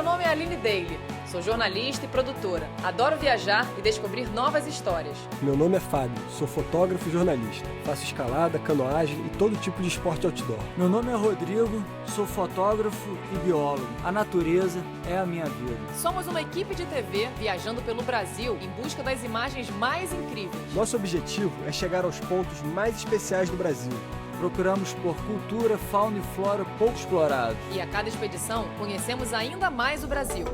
Meu nome é Aline Daly, sou jornalista e produtora. Adoro viajar e descobrir novas histórias. Meu nome é Fábio, sou fotógrafo e jornalista. Faço escalada, canoagem e todo tipo de esporte outdoor. Meu nome é Rodrigo, sou fotógrafo e biólogo. A natureza é a minha vida. Somos uma equipe de TV viajando pelo Brasil em busca das imagens mais incríveis. Nosso objetivo é chegar aos pontos mais especiais do Brasil. Procuramos por cultura, fauna e flora pouco explorados. E a cada expedição conhecemos ainda mais o Brasil.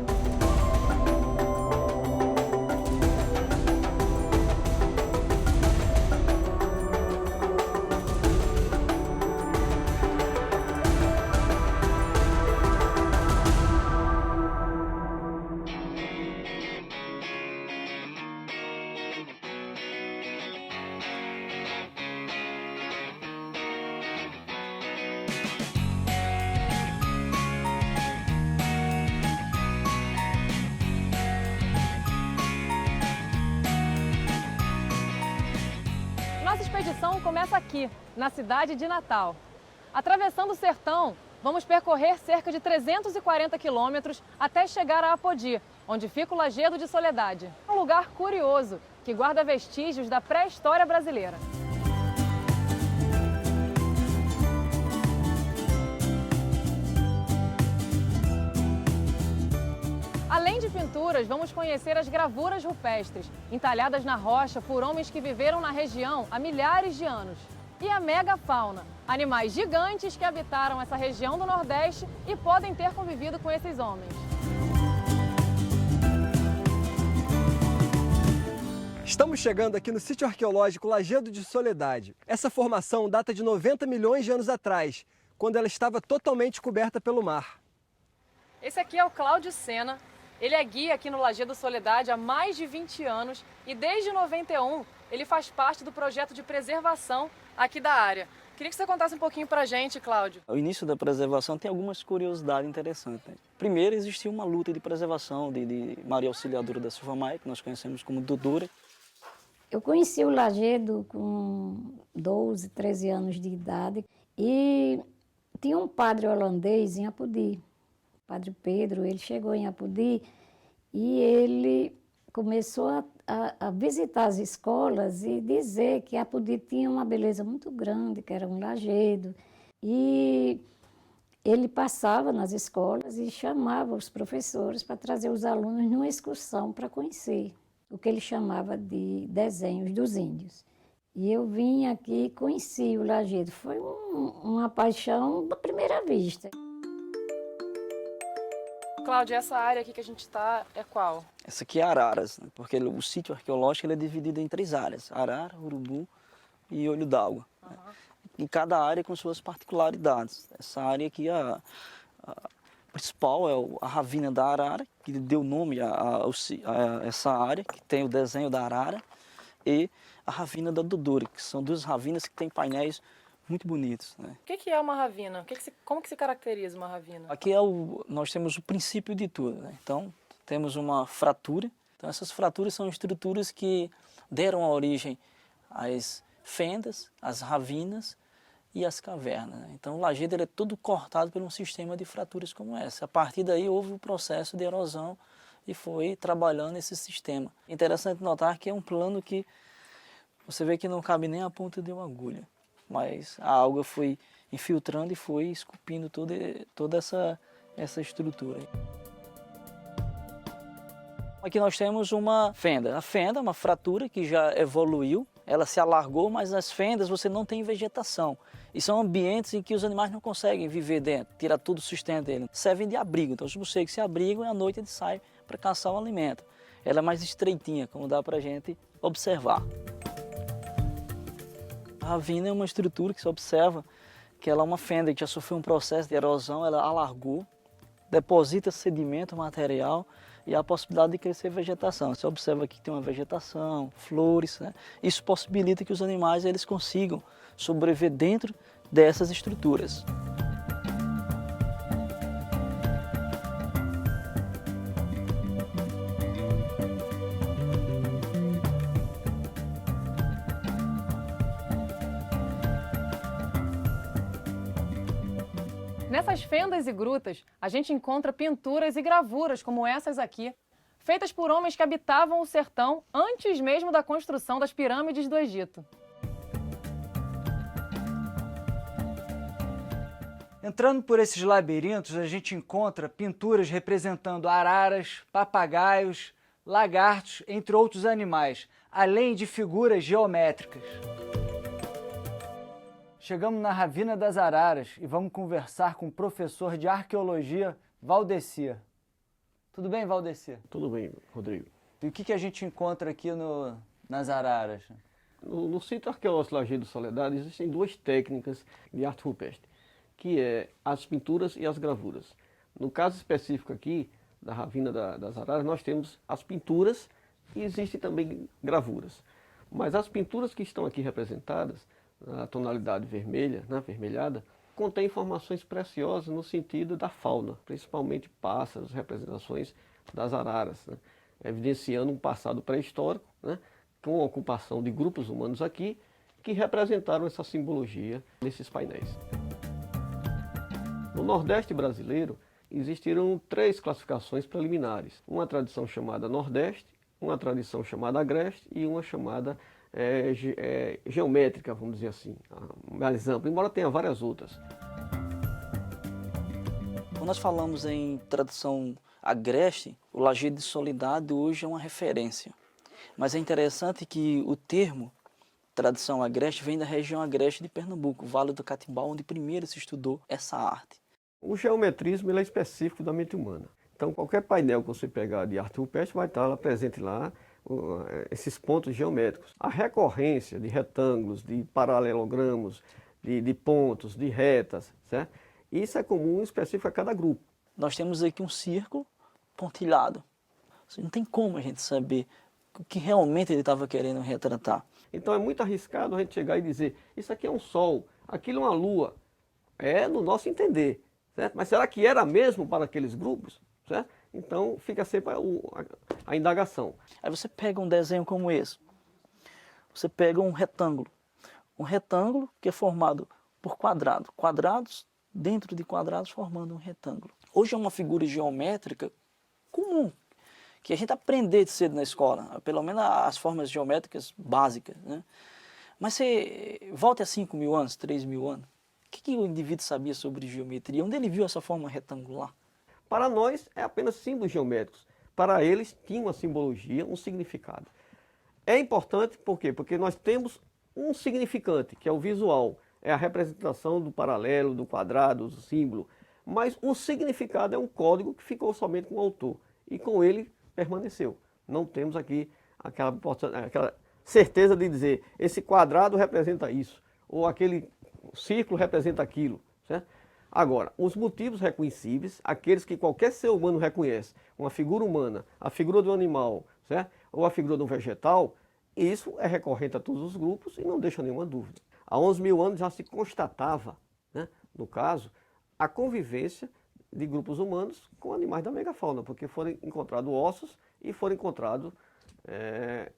Nossa expedição começa aqui, na cidade de Natal. Atravessando o sertão, vamos percorrer cerca de 340 quilômetros até chegar a Apodi, onde fica o Lajedo de Soledade. Um lugar curioso, que guarda vestígios da pré-história brasileira. Além de pinturas, vamos conhecer as gravuras rupestres, entalhadas na rocha por homens que viveram na região há milhares de anos. E a megafauna, animais gigantes que habitaram essa região do Nordeste e podem ter convivido com esses homens. Estamos chegando aqui no sítio arqueológico Lajedo de Soledade. Essa formação data de 90 milhões de anos atrás, quando ela estava totalmente coberta pelo mar. Esse aqui é o Cláudio Sena. Ele é guia aqui no Lajedo Soledade há mais de 20 anos e desde 91 ele faz parte do projeto de preservação aqui da área. Queria que você contasse um pouquinho pra gente, Cláudio. O início da preservação tem algumas curiosidades interessantes. Primeiro, existiu uma luta de preservação de Maria Auxiliadora da Silva Maia, que nós conhecemos como Dodora. Eu conheci o Lajedo com 12, 13 anos de idade e tinha um padre holandês em Apodi. Padre Pedro, ele chegou em Apodi e ele começou a visitar as escolas e dizer que Apodi tinha uma beleza muito grande, que era um lajedo. E ele passava nas escolas e chamava os professores para trazer os alunos numa excursão para conhecer o que ele chamava de desenhos dos índios. E eu vim aqui e conheci o lajedo. Foi uma paixão à primeira vista. Cláudio, essa área aqui que a gente está é qual? Essa aqui é Araras, né? Porque o sítio arqueológico ele é dividido em 3 áreas: Arara, Urubu e Olho d'Água. Né? E cada área com suas particularidades. Essa área aqui, a principal é a ravina da Arara, que deu nome a essa área, que tem o desenho da Arara, e a ravina da Dodora, que são 2 ravinas que têm painéis muito bonitos. Né? O que é uma ravina? Como que se caracteriza uma ravina? Aqui nós temos o princípio de tudo. Né? Então, temos uma fratura. Então, essas fraturas são estruturas que deram a origem às fendas, às ravinas e às cavernas. Né? Então, o lajedo é todo cortado por um sistema de fraturas como essa. A partir daí, houve o processo de erosão e foi trabalhando esse sistema. Interessante notar que é um plano que você vê que não cabe nem a ponta de uma agulha. Mas a água foi infiltrando e foi esculpindo toda essa estrutura. Aqui nós temos uma fenda. A fenda é uma fratura que já evoluiu, ela se alargou, mas nas fendas você não tem vegetação. E são ambientes em que os animais não conseguem viver dentro, tirar todo o sustento dele. Servem de abrigo, então os morcegos se abrigam e à noite eles saem para caçar o alimento. Ela é mais estreitinha, como dá para a gente observar. A ravina é uma estrutura que se observa que ela é uma fenda que já sofreu um processo de erosão, ela alargou, deposita sedimento, material e há a possibilidade de crescer vegetação. Você observa aqui que tem uma vegetação, flores, né? Isso possibilita que os animais eles consigam sobreviver dentro dessas estruturas. Nessas fendas e grutas, a gente encontra pinturas e gravuras como essas aqui, feitas por homens que habitavam o sertão antes mesmo da construção das pirâmides do Egito. Entrando por esses labirintos, a gente encontra pinturas representando araras, papagaios, lagartos, entre outros animais, além de figuras geométricas. Chegamos na Ravina das Araras e vamos conversar com o professor de arqueologia, Valdecir. Tudo bem, Valdecir? Tudo bem, Rodrigo. E o que a gente encontra aqui nas Araras? No sítio arqueológico Lajedo de Soledade existem duas técnicas de arte rupestre, que é as pinturas e as gravuras. No caso específico aqui, da Ravina das Araras, nós temos as pinturas e existem também gravuras. Mas as pinturas que estão aqui representadas, na tonalidade vermelha, avermelhada, contém informações preciosas no sentido da fauna, principalmente pássaros, representações das araras, evidenciando um passado pré-histórico, com a ocupação de grupos humanos aqui, que representaram essa simbologia nesses painéis. No Nordeste brasileiro, existiram 3 classificações preliminares. Uma tradição chamada Nordeste, uma tradição chamada Agreste e uma chamada geométrica, vamos dizer assim, mais ampla, embora tenha várias outras. Quando nós falamos em tradição agreste, o Lajedo de Soledade hoje é uma referência. Mas é interessante que o termo tradição agreste vem da região agreste de Pernambuco, o Vale do Catimbau, onde primeiro se estudou essa arte. O geometrismo ele é específico da mente humana. Então qualquer painel que você pegar de arte rupestre vai estar presente lá esses pontos geométricos. A recorrência de retângulos, de paralelogramos, de pontos, de retas, certo? Isso é comum e específico a cada grupo. Nós temos aqui um círculo pontilhado. Não tem como a gente saber o que realmente ele estava querendo retratar. Então é muito arriscado a gente chegar e dizer, isso aqui é um sol, aquilo é uma lua. É no nosso entender, certo? Mas será que era mesmo para aqueles grupos? Certo? Então fica sempre a indagação. Aí você pega um desenho como esse, você pega um retângulo que é formado por quadrados dentro de quadrados formando um retângulo. Hoje é uma figura geométrica comum, que a gente aprende de cedo na escola, pelo menos as formas geométricas básicas, né? Mas você volta a 5.000 anos, 3.000 anos, o que o indivíduo sabia sobre geometria? Onde ele viu essa forma retangular? Para nós é apenas símbolos geométricos. Para eles tinha uma simbologia, um significado. É importante por quê? Porque nós temos um significante, que é o visual, é a representação do paralelo, do quadrado, do símbolo. Mas o significado é um código que ficou somente com o autor. E com ele permaneceu. Não temos aqui aquela certeza de dizer, esse quadrado representa isso, ou aquele círculo representa aquilo, certo? Agora, os motivos reconhecíveis, aqueles que qualquer ser humano reconhece, uma figura humana, a figura de um animal, certo? Ou a figura de um vegetal, isso é recorrente a todos os grupos e não deixa nenhuma dúvida. Há 11.000 anos já se constatava, no caso, a convivência de grupos humanos com animais da megafauna, porque foram encontrados ossos e foram encontrados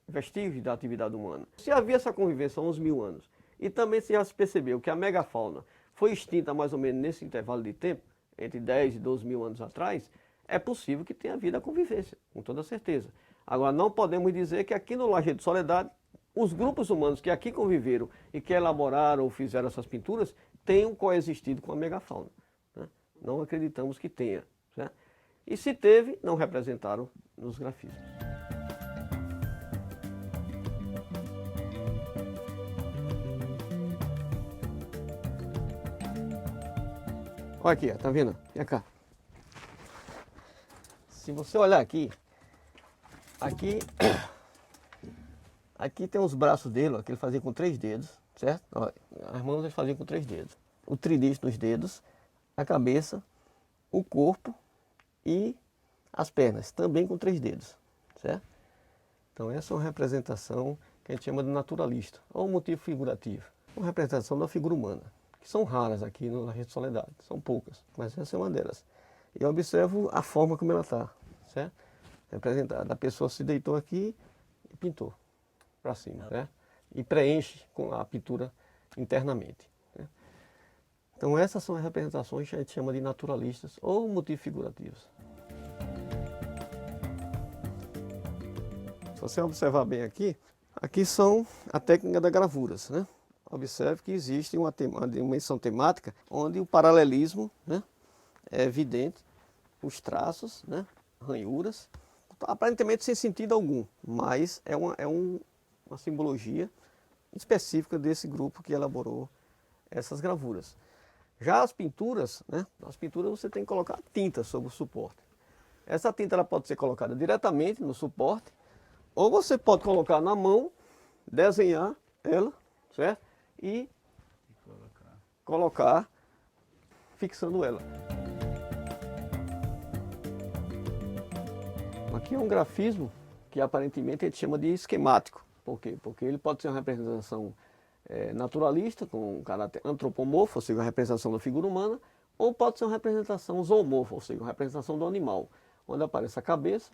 vestígios da atividade humana. Se havia essa convivência há 11.000 anos, e também se já se percebeu que a megafauna foi extinta mais ou menos nesse intervalo de tempo, entre 10 e 12.000 anos atrás, é possível que tenha havido a convivência, com toda certeza. Agora, não podemos dizer que aqui no Lajedo de Soledade, os grupos humanos que aqui conviveram e que elaboraram ou fizeram essas pinturas, tenham coexistido com a megafauna. Não acreditamos que tenha. Certo? E se teve, não representaram nos grafismos. Olha aqui, tá vendo? Vem cá. Se você olhar aqui tem os braços dele, ó, que ele fazia com 3 dedos, certo? Ó, as mãos ele fazia com 3 dedos. O tridente nos dedos, a cabeça, o corpo e as pernas, também com 3 dedos, certo? Então essa é uma representação que a gente chama de naturalista, ou um motivo figurativo. Uma representação da figura humana, que são raras aqui no Lajedo de Soledade, são poucas, mas essa é uma delas. E eu observo a forma como ela está, certo? Representada. A pessoa se deitou aqui e pintou para cima, certo? E preenche com a pintura internamente. Então essas são as representações que a gente chama de naturalistas ou motivo-figurativas. Se você observar bem aqui, aqui são a técnica das gravuras, né? Observe que existe uma dimensão temática onde o paralelismo, né, é evidente, os traços, né, ranhuras, aparentemente sem sentido algum, mas é uma simbologia específica desse grupo que elaborou essas gravuras. Já as pinturas, né, nas pinturas você tem que colocar tinta sobre o suporte. Essa tinta ela pode ser colocada diretamente no suporte, ou você pode colocar na mão, desenhar ela, certo? E colocar fixando ela. Aqui é um grafismo que aparentemente a gente chama de esquemático. Por quê? Porque ele pode ser uma representação naturalista, com um caráter antropomorfo, ou seja, uma representação da figura humana, ou pode ser uma representação zoomorfa, ou seja, uma representação do animal, onde aparece a cabeça,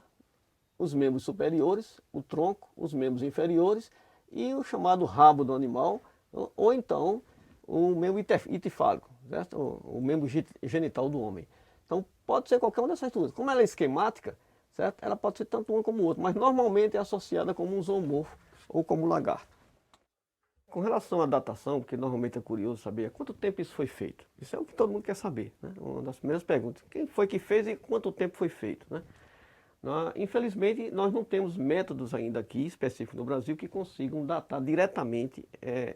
os membros superiores, o tronco, os membros inferiores e o chamado rabo do animal, ou então o membro itifálico, certo? O membro genital do homem. Então pode ser qualquer uma dessas duas. Como ela é esquemática, certo? Ela pode ser tanto uma como outra, mas normalmente é associada como um zoomorfo ou como lagarto. Com relação à datação, porque normalmente é curioso saber há quanto tempo isso foi feito. Isso é o que todo mundo quer saber, né? Uma das primeiras perguntas. Quem foi que fez e quanto tempo foi feito, né? Infelizmente, nós não temos métodos ainda aqui, específicos no Brasil, que consigam datar diretamente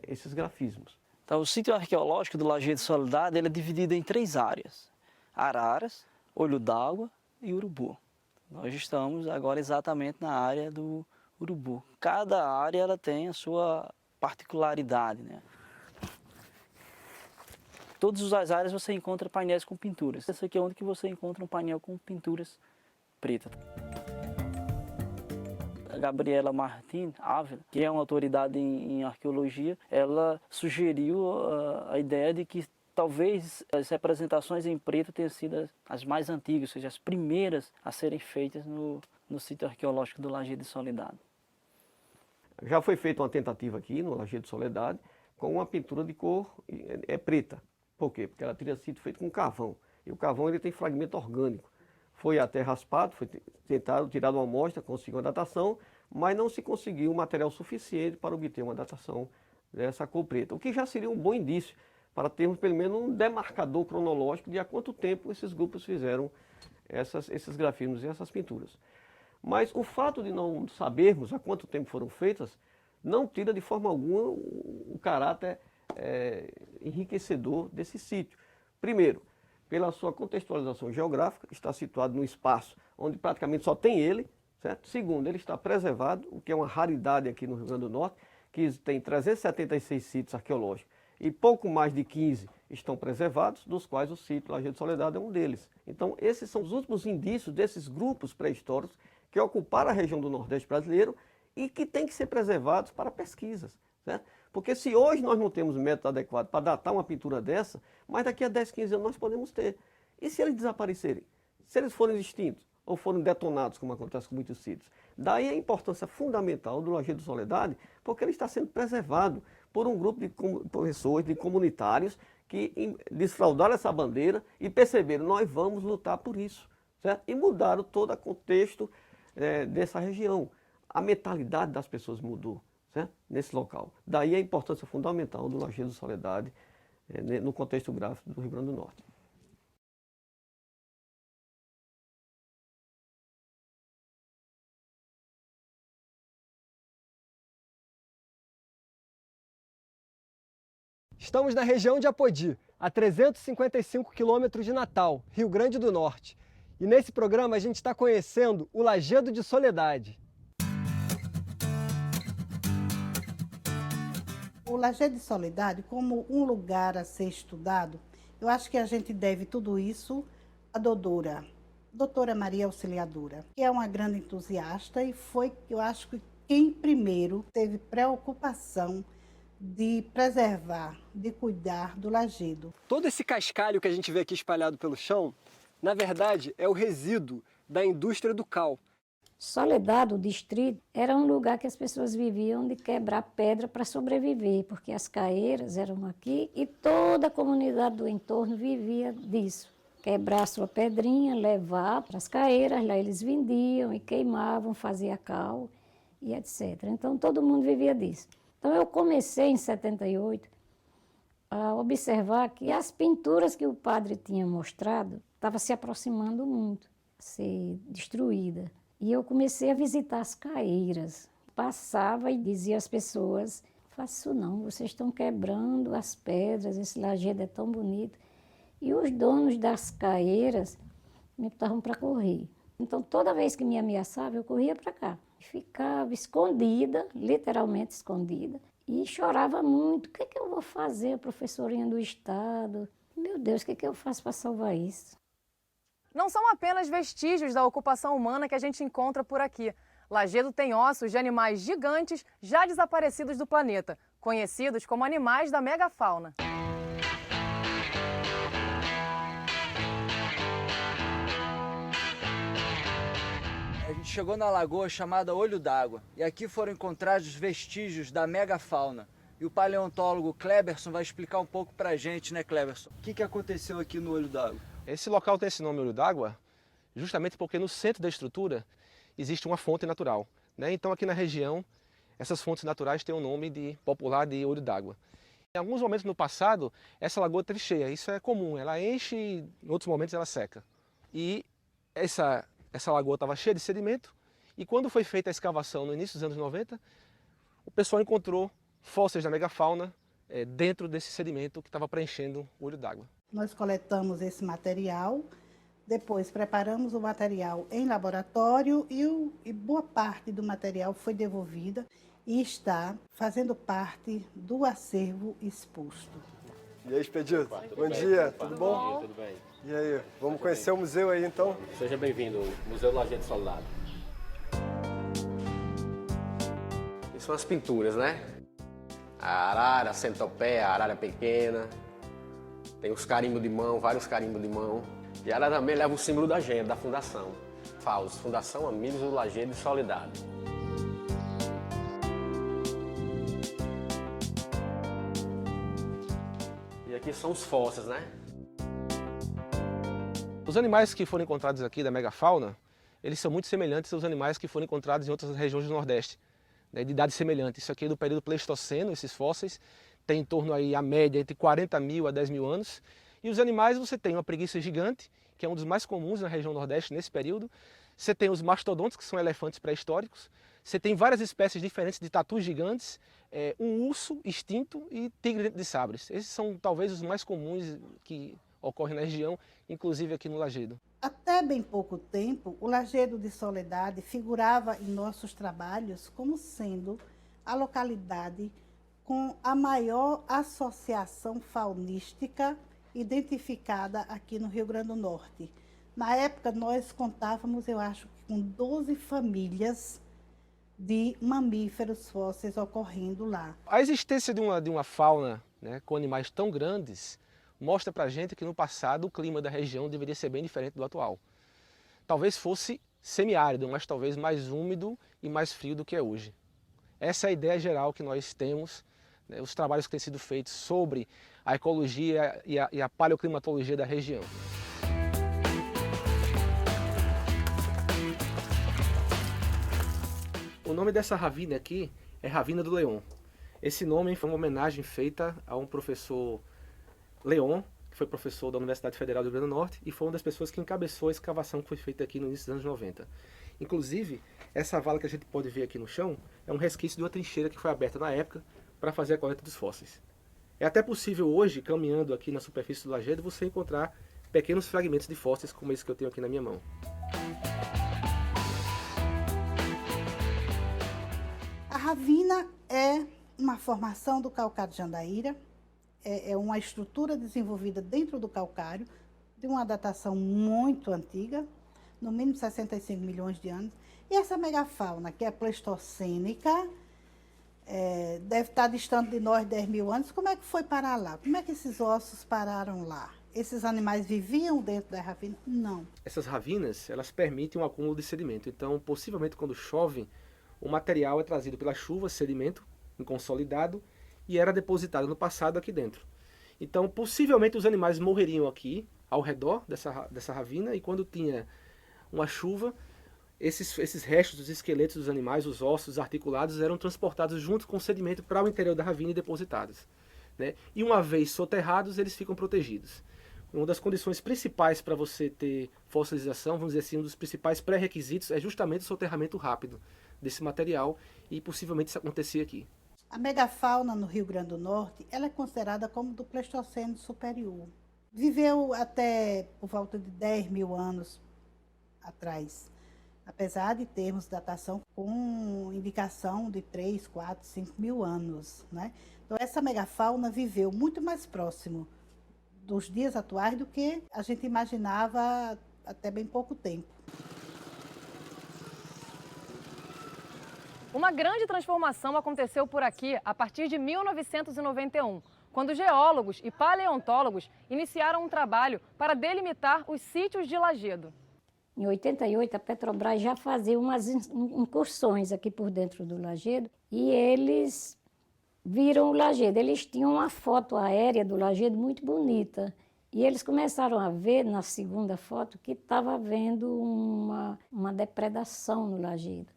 esses grafismos. Então, o sítio arqueológico do Lajeado de Soledade ele é dividido em 3 áreas: Araras, Olho d'Água e Urubu. Nós estamos agora exatamente na área do Urubu. Cada área ela tem a sua particularidade, né? Todas as áreas você encontra painéis com pinturas. Essa aqui é onde que você encontra um painel com pinturas pretas. A Gabriela Martin Ávila, que é uma autoridade em arqueologia, ela sugeriu a ideia de que talvez as representações em preto tenham sido as mais antigas, ou seja, as primeiras a serem feitas no sítio arqueológico do Lajeado de Soledade. Já foi feita uma tentativa aqui no Lajeado de Soledade com uma pintura de cor preta. Por quê? Porque ela teria sido feita com carvão. E o carvão ele tem fragmento orgânico. Foi até raspado, foi tentado tirar uma amostra, conseguiu uma datação, mas não se conseguiu material suficiente para obter uma datação dessa cor preta. O que já seria um bom indício para termos pelo menos um demarcador cronológico de há quanto tempo esses grupos fizeram esses grafismos e essas pinturas. Mas o fato de não sabermos há quanto tempo foram feitas não tira de forma alguma o caráter enriquecedor desse sítio. Primeiro, pela sua contextualização geográfica, está situado num espaço onde praticamente só tem ele, certo? Segundo, ele está preservado, o que é uma raridade aqui no Rio Grande do Norte, que tem 376 sítios arqueológicos e pouco mais de 15 estão preservados, dos quais o sítio Lajeado de Soledade é um deles. Então, esses são os últimos indícios desses grupos pré-históricos que ocuparam a região do Nordeste brasileiro e que têm que ser preservados para pesquisas, certo? Porque se hoje nós não temos método adequado para datar uma pintura dessa, mas daqui a 10, 15 anos nós podemos ter. E se eles desaparecerem? Se eles forem extintos ou forem detonados, como acontece com muitos sítios? Daí a importância fundamental do Lajeado de Soledade, porque ele está sendo preservado por um grupo de pessoas, de comunitários, que desfraudaram essa bandeira e perceberam, nós vamos lutar por isso, certo? E mudaram todo o contexto dessa região. A mentalidade das pessoas mudou, certo? Nesse local. Daí a importância fundamental do Lajeado de Soledade no contexto gráfico do Rio Grande do Norte. Estamos na região de Apodi, a 355 quilômetros de Natal, Rio Grande do Norte. E nesse programa a gente está conhecendo o Lajeado de Soledade. O Lajeado de Soledade, como um lugar a ser estudado, eu acho que a gente deve tudo isso à doutora Maria Auxiliadora, que é uma grande entusiasta e foi, eu acho, que quem primeiro teve preocupação de preservar, de cuidar do lajedo. Todo esse cascalho que a gente vê aqui espalhado pelo chão, na verdade, é o resíduo da indústria do cal. Soledade, o distrito, era um lugar que as pessoas viviam de quebrar pedra para sobreviver, porque as caeiras eram aqui e toda a comunidade do entorno vivia disso. Quebrar sua pedrinha, levar para as caeiras, lá eles vendiam e queimavam, faziam cal e etc. Então todo mundo vivia disso. Então eu comecei em 78 a observar que as pinturas que o padre tinha mostrado estavam se aproximando muito, a ser destruída. E eu comecei a visitar as caeiras. Passava e dizia às pessoas, faça isso não, vocês estão quebrando as pedras, esse lajedo é tão bonito. E os donos das caeiras me botavam para correr. Então, toda vez que me ameaçava, eu corria para cá. Ficava escondida, literalmente escondida, e chorava muito. O que é que eu vou fazer, professorinha do Estado? Meu Deus, o que é que eu faço para salvar isso? Não são apenas vestígios da ocupação humana que a gente encontra por aqui. Lajedo tem ossos de animais gigantes já desaparecidos do planeta, conhecidos como animais da megafauna. A gente chegou na lagoa chamada Olho d'Água e aqui foram encontrados vestígios da megafauna. E o paleontólogo Kleberson vai explicar um pouco pra gente, né, Kleberson? O que aconteceu aqui no Olho d'Água? Esse local tem esse nome Olho d'Água justamente porque no centro da estrutura existe uma fonte natural, né? Então aqui na região essas fontes naturais têm o nome popular de Olho d'Água. Em alguns momentos no passado essa lagoa esteve cheia, isso é comum, ela enche e em outros momentos ela seca. E essa lagoa estava cheia de sedimento e quando foi feita a escavação no início dos anos 90, o pessoal encontrou fósseis da megafauna dentro desse sedimento que estava preenchendo o Olho d'Água. Nós coletamos esse material, depois preparamos o material em laboratório e boa parte do material foi devolvida e está fazendo parte do acervo exposto. E aí, Expedito? Bom dia, tudo bom? Tudo bem. E aí, vamos conhecer o museu aí então? Seja bem-vindo, Museu Lajedo Soledade. Essas são as pinturas, né? A arara, a centopeia, a arara pequena. Tem os carimbos de mão, vários carimbos de mão. E ela também leva o símbolo da gente, da fundação. FAUS, Fundação Amigos do Lajedo de Soledade. E aqui são os fósseis, né? Os animais que foram encontrados aqui da megafauna, eles são muito semelhantes aos animais que foram encontrados em outras regiões do Nordeste, né, de idade semelhante. Isso aqui é do período Pleistoceno, esses fósseis, tem em torno aí a média entre 40 mil a 10 mil anos. E os animais, você tem uma preguiça gigante, que é um dos mais comuns na região Nordeste nesse período. Você tem os mastodontes, que são elefantes pré-históricos. Você tem várias espécies diferentes de tatus gigantes, um urso extinto e tigre dente de sabres. Esses são talvez os mais comuns que ocorrem na região, inclusive aqui no Lajedo. Até bem pouco tempo, o Lajedo de Soledade figurava em nossos trabalhos como sendo a localidade com a maior associação faunística identificada aqui no Rio Grande do Norte. Na época, nós contávamos, eu acho, com 12 famílias de mamíferos fósseis ocorrendo lá. A existência de uma fauna, né, com animais tão grandes mostra pra gente que no passado o clima da região deveria ser bem diferente do atual. Talvez fosse semiárido, mas talvez mais úmido e mais frio do que é hoje. Essa é a ideia geral que nós temos, né, os trabalhos que têm sido feitos sobre a ecologia e a paleoclimatologia da região. O nome dessa ravina aqui é Ravina do Leão. Esse nome foi uma homenagem feita a um professor Leon, que foi professor da Universidade Federal do Rio Grande do Norte e foi uma das pessoas que encabeçou a escavação que foi feita aqui no início dos anos 90. Inclusive, essa vala que a gente pode ver aqui no chão é um resquício de uma trincheira que foi aberta na época para fazer a coleta dos fósseis. É até possível hoje, caminhando aqui na superfície do Lajedo, você encontrar pequenos fragmentos de fósseis como esse que eu tenho aqui na minha mão. A ravina é uma formação do calcário de Jandaíra, é uma estrutura desenvolvida dentro do calcário, de uma datação muito antiga, no mínimo 65 milhões de anos. E essa megafauna, que é pleistocênica, deve estar distante de nós 10 mil anos. Como é que foi parar lá? Como é que esses ossos pararam lá? Esses animais viviam dentro da ravina? Não. Essas ravinas, elas permitem um acúmulo de sedimento. Então, possivelmente, quando chove, o material é trazido pela chuva, sedimento consolidado, e era depositado no passado aqui dentro. Então, possivelmente, os animais morreriam aqui, ao redor dessa ravina, e quando tinha uma chuva, esses restos, os esqueletos dos animais, os ossos articulados, eram transportados junto com o sedimento para o interior da ravina e depositados, né? E uma vez soterrados, eles ficam protegidos. Uma das condições principais para você ter fossilização, vamos dizer assim, um dos principais pré-requisitos é justamente o soterramento rápido desse material, e possivelmente isso acontecia aqui. A megafauna no Rio Grande do Norte, ela é considerada como do Pleistoceno superior. Viveu até por volta de 10 mil anos atrás, apesar de termos datação com indicação de 3, 4, 5 mil anos, né? Então, essa megafauna viveu muito mais próximo dos dias atuais do que a gente imaginava até bem pouco tempo. Uma grande transformação aconteceu por aqui a partir de 1991, quando geólogos e paleontólogos iniciaram um trabalho para delimitar os sítios de Lajedo. Em 88, a Petrobras já fazia umas incursões aqui por dentro do Lajedo e eles viram o Lajedo. Eles tinham uma foto aérea do Lajedo muito bonita e eles começaram a ver na segunda foto que estava havendo uma depredação no Lajedo.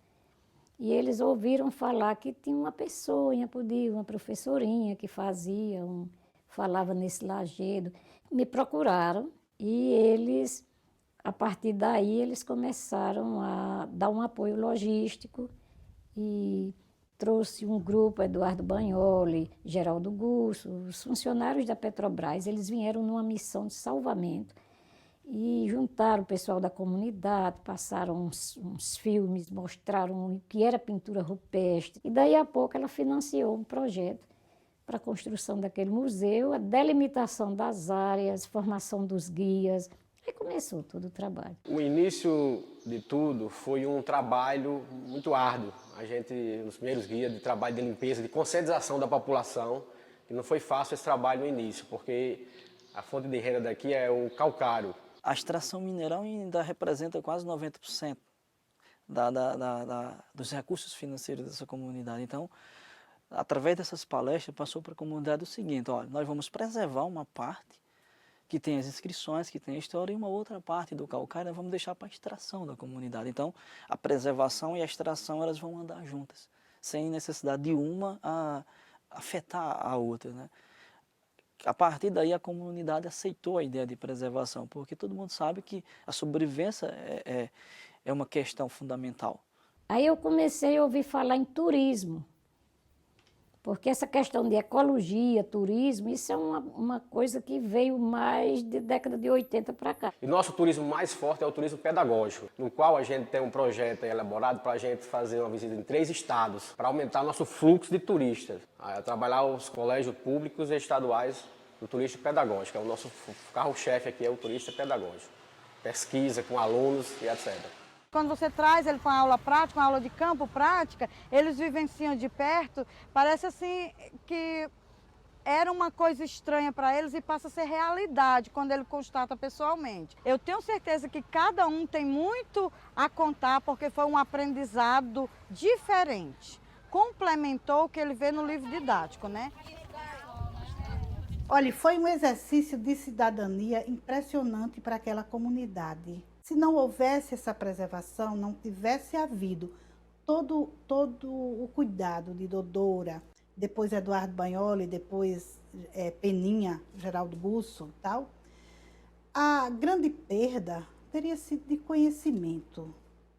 E eles ouviram falar que tinha uma pessoa em Apodi, uma professorinha que falava nesse Lajedo. Me procuraram e eles, a partir daí, eles começaram a dar um apoio logístico e trouxe um grupo, Eduardo Bagnoli, Geraldo Gusso, os funcionários da Petrobras. Eles vieram numa missão de salvamento e juntaram o pessoal da comunidade, passaram uns filmes, mostraram o que era pintura rupestre. E daí a pouco ela financiou um projeto para a construção daquele museu, a delimitação das áreas, formação dos guias. Aí começou todo o trabalho. O início de tudo foi um trabalho muito árduo. A gente, nos primeiros guias de trabalho de limpeza, de conscientização da população, e não foi fácil esse trabalho no início, porque a fonte de renda daqui é o calcário. A extração mineral ainda representa quase 90% dos recursos financeiros dessa comunidade. Então, através dessas palestras, passou para a comunidade o seguinte: olha, nós vamos preservar uma parte que tem as inscrições, que tem a história, e uma outra parte do calcário nós vamos deixar para a extração da comunidade. Então, a preservação e a extração elas vão andar juntas, sem necessidade de uma afetar a outra, né? A partir daí a comunidade aceitou a ideia de preservação, porque todo mundo sabe que a sobrevivência é uma questão fundamental. Aí eu comecei a ouvir falar em turismo, porque essa questão de ecologia, turismo, isso é uma coisa que veio mais de década de 80 para cá. E nosso turismo mais forte é o turismo pedagógico, no qual a gente tem um projeto elaborado para a gente fazer uma visita em 3 estados, para aumentar nosso fluxo de turistas. Trabalhar os colégios públicos e estaduais do turismo pedagógico. É o nosso carro-chefe aqui, é o turista pedagógico. Pesquisa com alunos e etc. Quando você traz ele para uma aula prática, uma aula de campo prática, eles vivenciam de perto, parece assim que era uma coisa estranha para eles e passa a ser realidade quando ele constata pessoalmente. Eu tenho certeza que cada um tem muito a contar porque foi um aprendizado diferente. Complementou o que ele vê no livro didático, né? Olha, foi um exercício de cidadania impressionante para aquela comunidade. Se não houvesse essa preservação, não tivesse havido todo o cuidado de Dodora, depois Eduardo Bagnoli, depois Peninha, Geraldo Gusso e tal, a grande perda teria sido de conhecimento.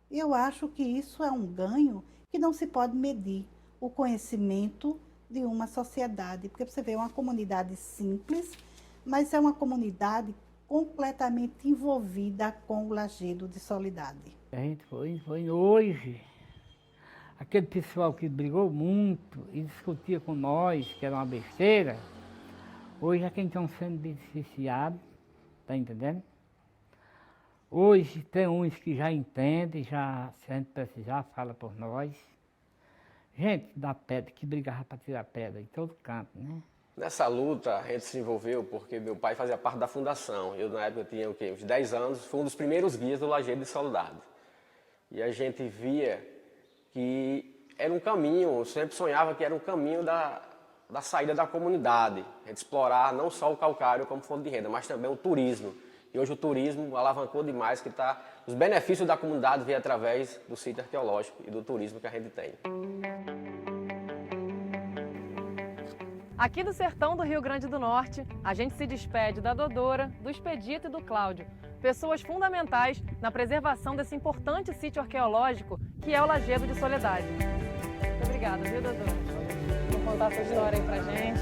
Eu acho que isso é um ganho que não se pode medir, o conhecimento de uma sociedade, porque você vê uma comunidade simples, mas é uma comunidade completamente envolvida com o Lajedo de Soledade. A gente foi hoje, aquele pessoal que brigou muito e discutia com nós, que era uma besteira, hoje é quem estão sendo beneficiados, tá entendendo? Hoje tem uns que já entendem, já, se a gente precisar, fala por nós. Gente da pedra, que brigava para tirar pedra em todo canto, né? Nessa luta a gente se envolveu porque meu pai fazia parte da fundação. Eu na época tinha o quê? Uns 10 anos, fui um dos primeiros guias do Lajedo de Soledade. E a gente via que era um caminho, eu sempre sonhava que era um caminho da saída da comunidade. A gente explorar não só o calcário como fonte de renda, mas também o turismo. E hoje o turismo alavancou demais, que os benefícios da comunidade vêm através do sítio arqueológico e do turismo que a gente tem. Aqui do sertão do Rio Grande do Norte, a gente se despede da Dodora, do Expedito e do Cláudio, pessoas fundamentais na preservação desse importante sítio arqueológico que é o Lajedo de Soledade. Muito obrigada, viu, Dodora? Vou contar essa história aí pra gente.